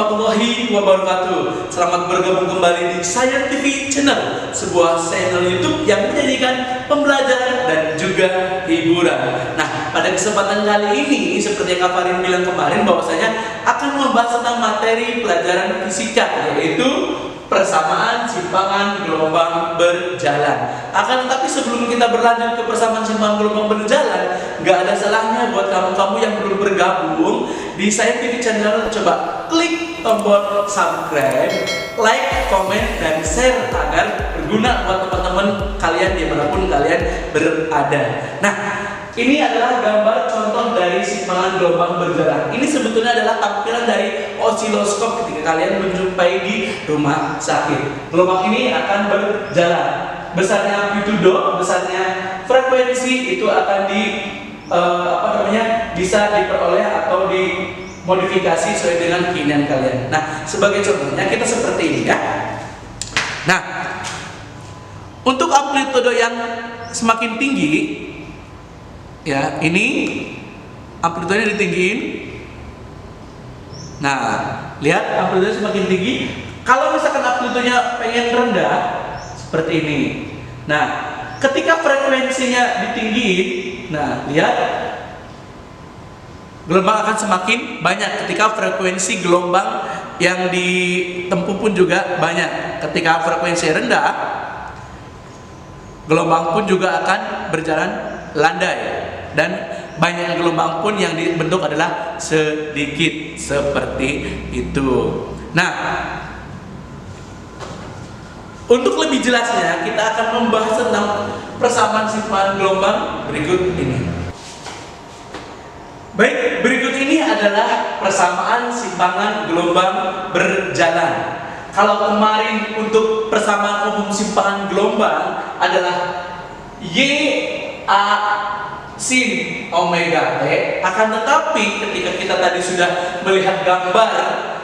warahmatullahi wabarakatuh. Selamat bergabung kembali di Science TV Channel, sebuah channel YouTube yang menyajikan pembelajaran dan juga hiburan. Nah, pada kesempatan kali ini, seperti yang Kak Farin bilang kemarin, bahwasanya akan membahas tentang materi pelajaran fisika, yaitu persamaan simpangan gelombang berjalan. Akan tetapi sebelum kita berlanjut ke persamaan simpangan gelombang berjalan, nggak ada salahnya buat kamu-kamu yang belum bergabung di Science TV Channel, coba klik tombol subscribe, like, komen, dan share agar berguna buat teman-teman kalian dimanapun kalian berada. Nah, ini adalah gambar contoh dari simpangan gelombang berjalan. Ini sebetulnya adalah tampilan dari osiloskop ketika kalian menjumpai di rumah sakit. Gelombang ini akan berjalan. Besarnya amplitudo, besarnya frekuensi itu akan bisa diperoleh atau dimodifikasi sesuai dengan keinginan kalian. Nah, sebagai contohnya kita seperti ini ya. Nah, untuk amplitudo yang semakin tinggi, ya, ini amplitudonya ditinggiin. Nah, lihat amplitudonya semakin tinggi. Kalau misalkan amplitudonya pengen rendah, seperti ini. Nah, ketika frekuensinya ditinggiin, nah, lihat gelombang akan semakin banyak. Ketika frekuensi gelombang yang ditempuh pun juga banyak. Ketika frekuensi rendah, gelombang pun juga akan berjalan landai, dan banyak gelombang pun yang dibentuk adalah sedikit, seperti itu. Nah, untuk lebih jelasnya kita akan membahas tentang persamaan simpangan gelombang berikut ini. Baik, berikut ini adalah persamaan simpangan gelombang berjalan. Kalau kemarin untuk persamaan umum simpangan gelombang adalah YA sin omega T, akan tetapi ketika kita tadi sudah melihat gambar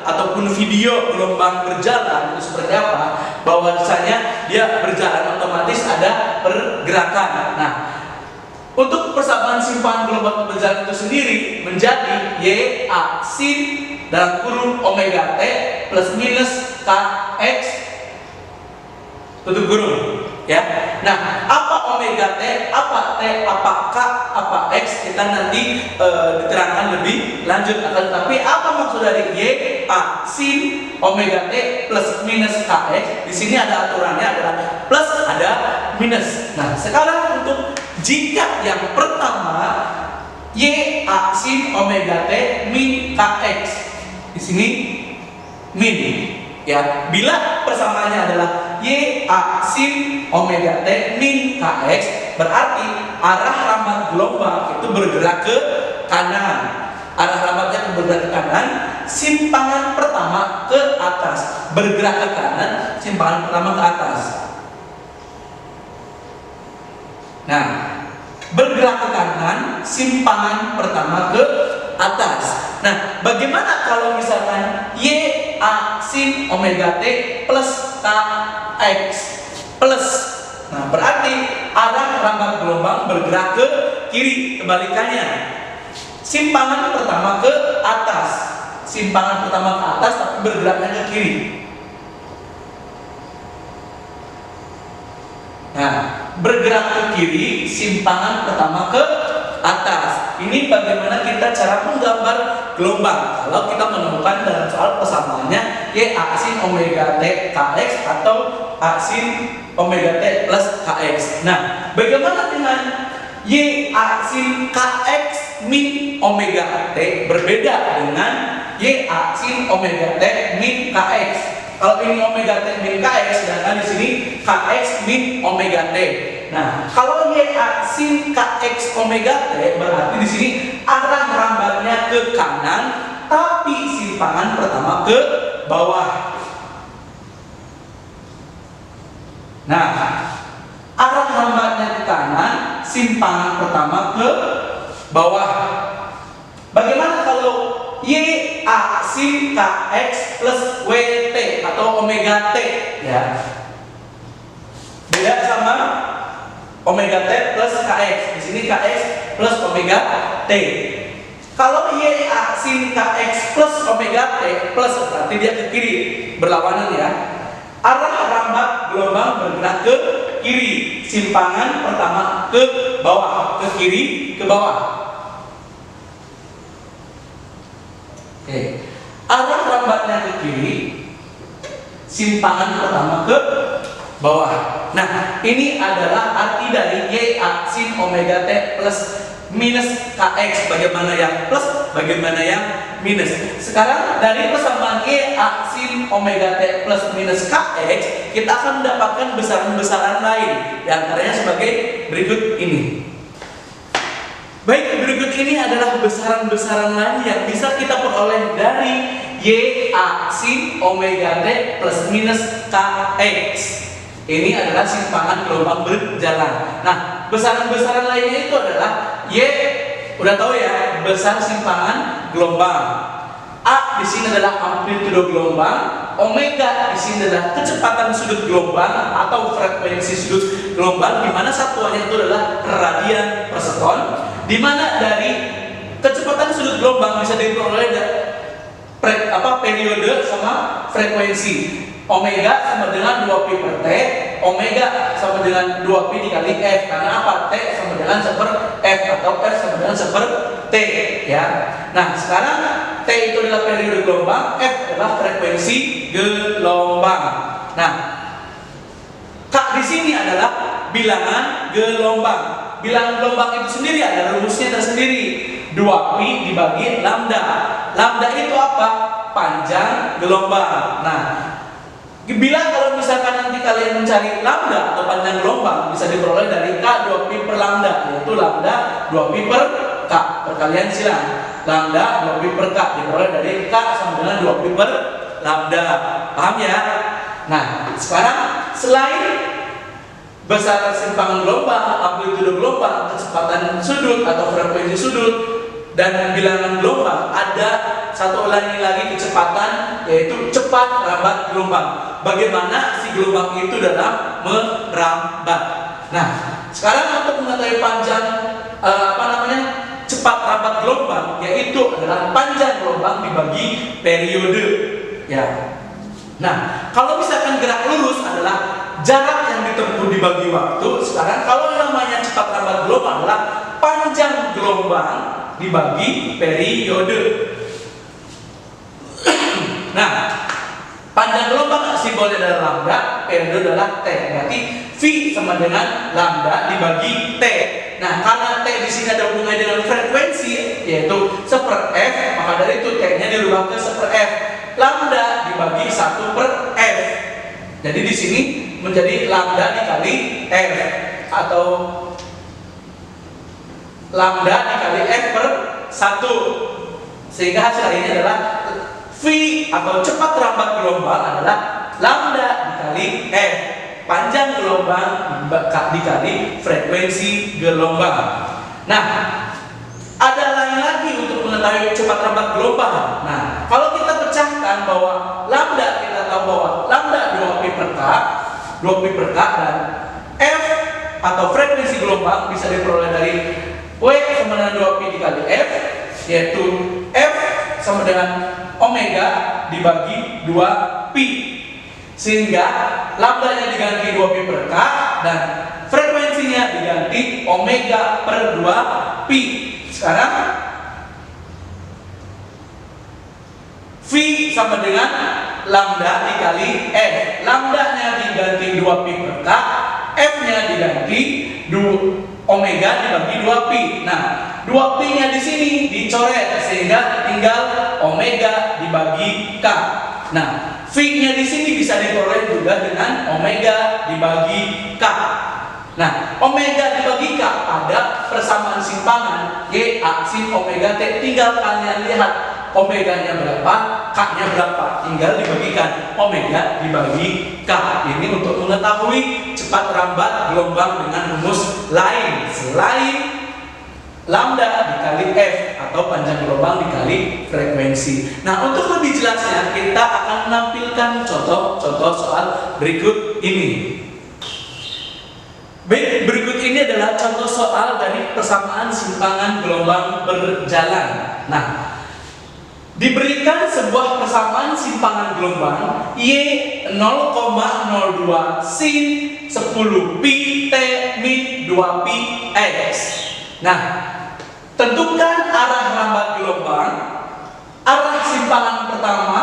ataupun video gelombang berjalan itu seperti apa, bahwasanya dia berjalan otomatis ada pergerakan. Nah, untuk persamaan simpangan gelombang berjalan itu sendiri menjadi YA sin dalam kurung omega T plus minus KX tutup kurung, ya. Nah, apa omega T, apa T, apa K, apa X, kita nanti diterangkan lebih lanjut. Akan tetapi apa maksud dari YA sin omega T plus minus KX? Di sini ada aturannya, adalah plus ada minus. Nah, sekarang untuk jika yang pertama YA sin omega T min KX, di sini min, ya. Bila persamaannya adalah YA sin omega T min KX, berarti arah rambat gelombang itu bergerak ke kanan. Arah rambatnya bergerak ke kanan, simpangan pertama ke atas. Bergerak ke kanan, simpangan pertama ke atas. Nah, bergerak ke kanan, simpangan pertama ke atas. Nah, bagaimana kalau misalkan YA sin omega T plus KX plus? Nah, berarti arah rambat gelombang bergerak ke kiri, kebalikannya. Simpangan pertama ke atas, simpangan pertama ke atas tapi bergeraknya ke kiri. Nah, bergerak ke kiri, simpangan pertama ke atas. Ini bagaimana kita cara menggambar gelombang kalau kita menemukan dalam soal persamaannya YA sin omega T KX atau A sin omega T plus KX. Nah, bagaimana dengan YA sin KX min omega T berbeda dengan YA sin omega T min KX? Kalau ini omega T min KX, sedangkan di sini KX min omega T. Nah, kalau YA sin KX omega T, berarti di sini arah rambatnya ke kanan, tapi simpangan pertama ke bawah. Nah, arah rambatnya ke kanan, simpangan pertama ke bawah. Bagaimana kalau YA sin KX plus WT atau omega T, ya? Beda sama omega T plus KX. Di sini KX plus omega T. Kalau YA sin kx plus omega t plus, berarti dia ke kiri, berlawanan ya. Arah rambat gelombang bergerak ke kiri, simpangan pertama ke bawah, ke kiri, ke bawah. Oke. Arah rambatnya ke kiri, simpangan pertama ke bawah. Nah, ini adalah arti dari Y A sin omega T plus minus Kx. Bagaimana yang plus, bagaimana yang minus. Sekarang dari persamaan Y A sin omega T plus minus Kx, kita akan mendapatkan besaran-besaran lain. Di antaranya sebagai berikut ini. Baik, berikut ini adalah besaran-besaran lain yang bisa kita peroleh dari Y A sin omega T plus minus Kx. Ini adalah simpangan gelombang berjalan. Nah, besaran-besaran lainnya itu adalah Y, udah tahu ya, besar simpangan gelombang. A di sini adalah amplitudo gelombang, omega di sini adalah kecepatan sudut gelombang atau frekuensi sudut gelombang, di mana satuannya itu adalah radian per sekon, di mana dari kecepatan sudut gelombang bisa diperoleh periode sama frekuensi. Omega sama dengan 2pi per T, omega sama dengan 2pi dikali F. Karena apa? T sama dengan 1/F atau F sama dengan 1/T ya. Nah, sekarang T itu adalah periode gelombang, F adalah frekuensi gelombang. Nah, K di sini adalah bilangan gelombang. Bilangan gelombang itu sendiri ada rumusnya tersendiri. 2pi dibagi lambda. Lambda itu apa? Panjang gelombang. Nah, bila kalau misalkan nanti kalian mencari lambda atau panjang gelombang, bisa diperoleh dari K 2pi per lambda, yaitu lambda 2pi per K. Perkalian silang. Lambda 2pi per K diperoleh dari K sama dengan 2pi per lambda. Paham ya? Nah, sekarang selain besar simpangan gelombang, amplitudo gelombang, kecepatan sudut atau frekuensi sudut, dan bilangan gelombang, ada satu lagi kecepatan, yaitu cepat rambat gelombang. Bagaimana si gelombang itu dalam merambat. Nah, sekarang untuk mengetahui panjang cepat rambat gelombang, yaitu adalah panjang gelombang dibagi periode ya. Nah, kalau misalkan gerak lurus adalah jarak yang ditempuh dibagi waktu. Sekarang kalau namanya cepat rambat gelombang adalah panjang gelombang dibagi periode. Nah, panjang gelombang simbolnya adalah lambda, periode adalah T. Berarti V sama dengan lambda dibagi T. Nah, karena T di sini ada hubungannya dengan frekuensi, yaitu 1/F, maka dari itu T-nya dirubah ke 1/F. Lambda dibagi 1/F. Jadi di sini menjadi lambda dikali F atau lambda dikali F per 1. Sehingga hasil akhirnya adalah V atau cepat rambat gelombang adalah lambda dikali F, panjang gelombang dikali frekuensi gelombang. Nah, ada lain lagi untuk mengetahui cepat rambat gelombang. Nah, kalau kita pecahkan bahwa lambda, kita tahu bahwa lambda 2pi per K, 2pi per K, dan F atau frekuensi gelombang bisa diperoleh dari W sama dengan 2pi dikali F, yaitu F sama dengan omega dibagi 2pi, sehingga lambdanya diganti 2pi per K dan frekuensinya diganti omega per 2pi. Sekarang V sama dengan lambda dikali F. Lambdanya diganti 2pi per K, F-nya diganti omega dibagi 2pi. Nah, 2pi-nya di sini dicoret sehingga tinggal omega dibagi K. Nah, V-nya di sini bisa diperoleh juga dengan omega dibagi K. Nah, omega dibagi K ada persamaan simpangan Y A sin omega T. Tinggal kalian lihat omeganya berapa, K-nya berapa. Tinggal dibagikan omega dibagi K. Ini untuk mengetahui cepat rambat gelombang dengan rumus lain selain lambda dikali F atau panjang gelombang dikali frekuensi. Nah, untuk lebih jelasnya kita akan menampilkan contoh-contoh soal berikut ini. Baik, berikut ini adalah contoh soal dari persamaan simpangan gelombang berjalan. Nah, Diberikan sebuah persamaan simpangan gelombang Y 0,02 sin 10 pi T min 2 pi X. Nah, tentukan arah lambat gelombang, arah simpangan pertama,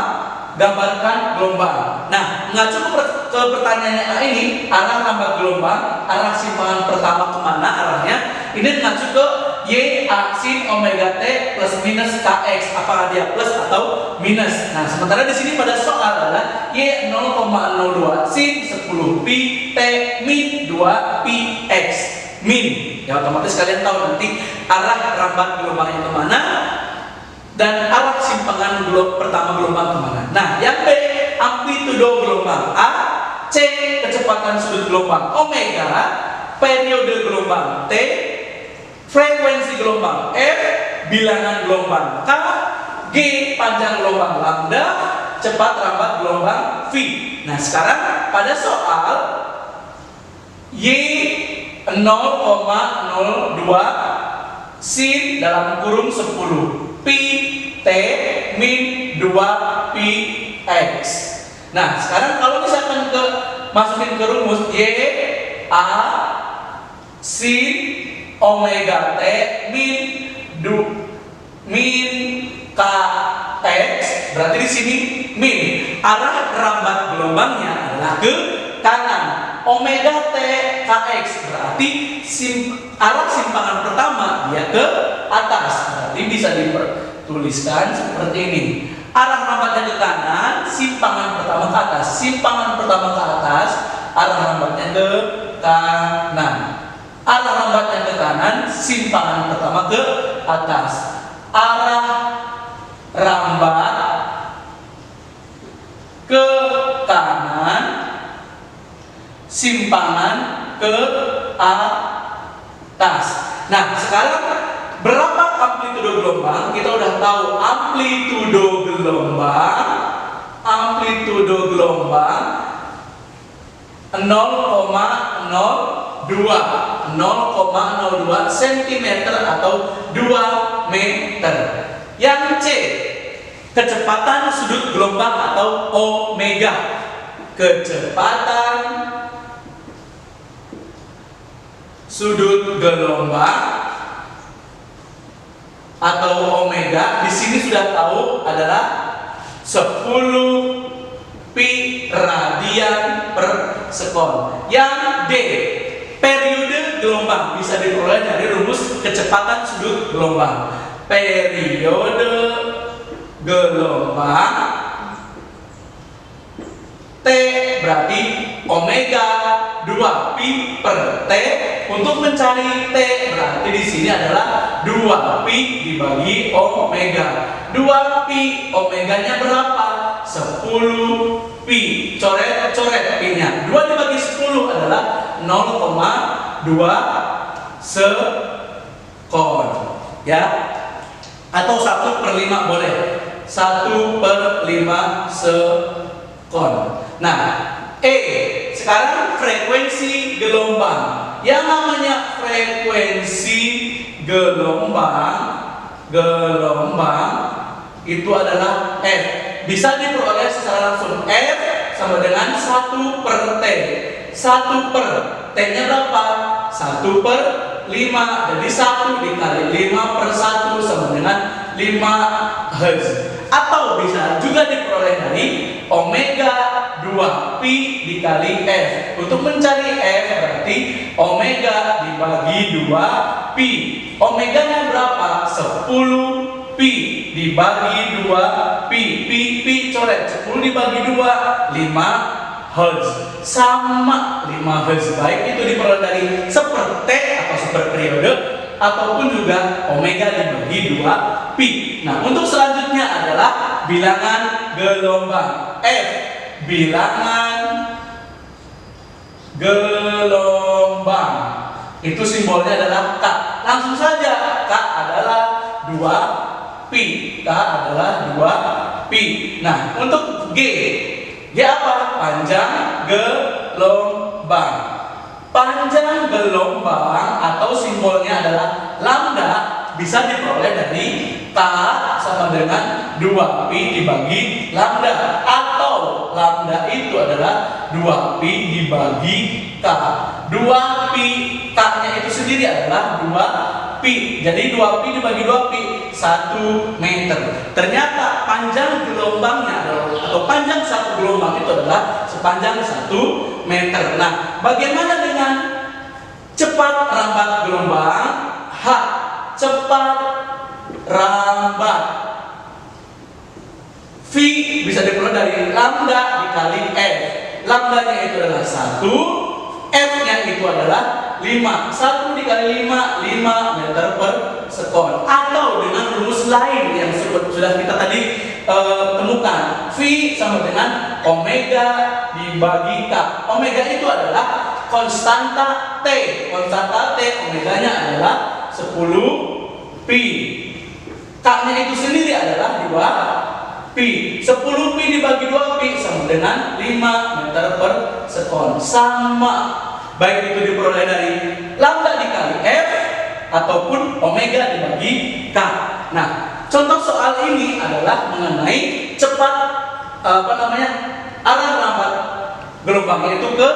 gambarkan gelombang. Nah, mengacu ke pertanyaan ini, arah lambat gelombang, arah simpangan pertama kemana arahnya? Ini mengacu ke Y A sin omega T plus minus Kx, apakah dia plus atau minus. Nah, sementara di sini pada soal adalah Y 0,02 sin 10 pi T min 2 pi X min. Ya, otomatis kalian tahu nanti arah lambat gelombangnya kemana dan arah simpangan pertama gelombang kemana. Nah, yang B, amplitudo gelombang. A, C, kecepatan sudut gelombang omega, periode gelombang T, frekuensi gelombang F, bilangan gelombang K, G, panjang gelombang lambda, cepat lambat gelombang V. Nah, sekarang pada soal Y 0,02 sin dalam kurung 10 pi T min 2 pi X. Nah, sekarang kalau misalkan masukin ke rumus Y A sin omega T min Kx, berarti di sini min. Arah lambat gelombangnya adalah ke kanan. Omega T Kx berarti arah simpangan pertama dia ke atas. Berarti bisa dituliskan seperti ini. Arah lambatnya ke kanan, simpangan pertama ke atas. Simpangan pertama ke atas, arah lambatnya ke kanan. Arah lambatnya ke kanan, simpangan pertama ke atas. Arah lambat ke kanan, simpangan ke atas. Nah, sekarang berapa amplitudo gelombang? Kita udah tahu amplitudo gelombang 0,02 cm atau 2 meter. Yang C, kecepatan sudut gelombang atau omega. Kecepatan sudut gelombang atau omega di sini sudah tahu adalah 10 pi radian per sekon. Yang D, periode gelombang bisa diperoleh dari rumus kecepatan sudut gelombang. Periode gelombang T berarti omega 2 pi per T. Untuk mencari T berarti di sini adalah 2 pi dibagi omega. 2 pi omeganya berapa? 10 pi. Coret pi-nya. 2 dibagi 10 adalah 0,2 sekon. Ya. Atau 1/5 boleh. 1/5 sekon. Nah, E, sekarang frekuensi gelombang. Yang namanya frekuensi gelombang itu adalah F. Bisa diperoleh secara langsung. F sama dengan 1/T. 1/T-nya berapa? 1/5. Jadi 1 dikali 5/1 sama dengan 5 Hz. Atau bisa juga diperoleh dari omega 2 pi dikali F. Untuk mencari F berarti omega dibagi 2 pi. Omeganya berapa? 10 pi dibagi 2 pi. Pi coret. 10 dibagi 2, 5 Hz. Sama 5 Hz. Baik itu diperoleh dari seper T atau seper periode, ataupun juga omega dibagi 2 pi. Nah, untuk selanjutnya adalah bilangan gelombang. F, bilangan gelombang. Itu simbolnya adalah K. Langsung saja, K adalah 2 pi. K adalah 2 pi. Nah, untuk G apa? Panjang gelombang. Panjang gelombang atau simbolnya adalah lambda bisa diperoleh dari K sama dengan 2pi dibagi lambda, atau lambda itu adalah 2pi dibagi K. 2pi K-nya itu sendiri adalah 2pi. Jadi 2pi dibagi 2pi 1 meter. Ternyata panjang gelombangnya atau panjang satu gelombang itu adalah sepanjang 1 meter. Nah, bagaimana dengan cepat rambat gelombang? H. Cepat rambat V bisa diperoleh dari lambda dikali F. Lambdanya itu adalah 1, F-nya itu adalah 5. 1 dikali 5, 5 meter per sekon. Atau dengan rumus lain yang sudah kita tadi temukan, V sama dengan omega dibagi K. Omega itu adalah konstanta T. Konstanta T, omeganya adalah 10 pi. K-nya itu sendiri adalah 2 pi. 10 pi dibagi 2 pi sama dengan 5 meter per sekon. Sama, baik itu diperoleh dari lambda dikali F ataupun omega dibagi K. Nah, contoh soal ini adalah mengenai cepat arah rambat gelombang itu ke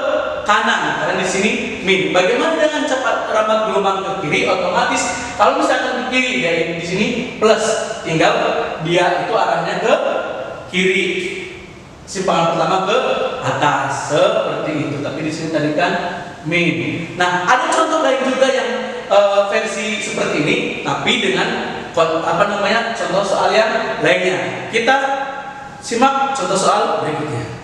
kanan, karena di sini min. Bagaimana dengan cepat rambat gelombang ke kiri? Otomatis kalau misalkan ke kiri, dia di sini plus, tinggal dia itu arahnya ke kiri, simpangan pertama ke atas seperti itu. Tapi di sini tadi kan min. Nah, ada contoh lain juga yang versi seperti ini, tapi dengan contoh soal yang lainnya. Kita simak contoh soal berikutnya.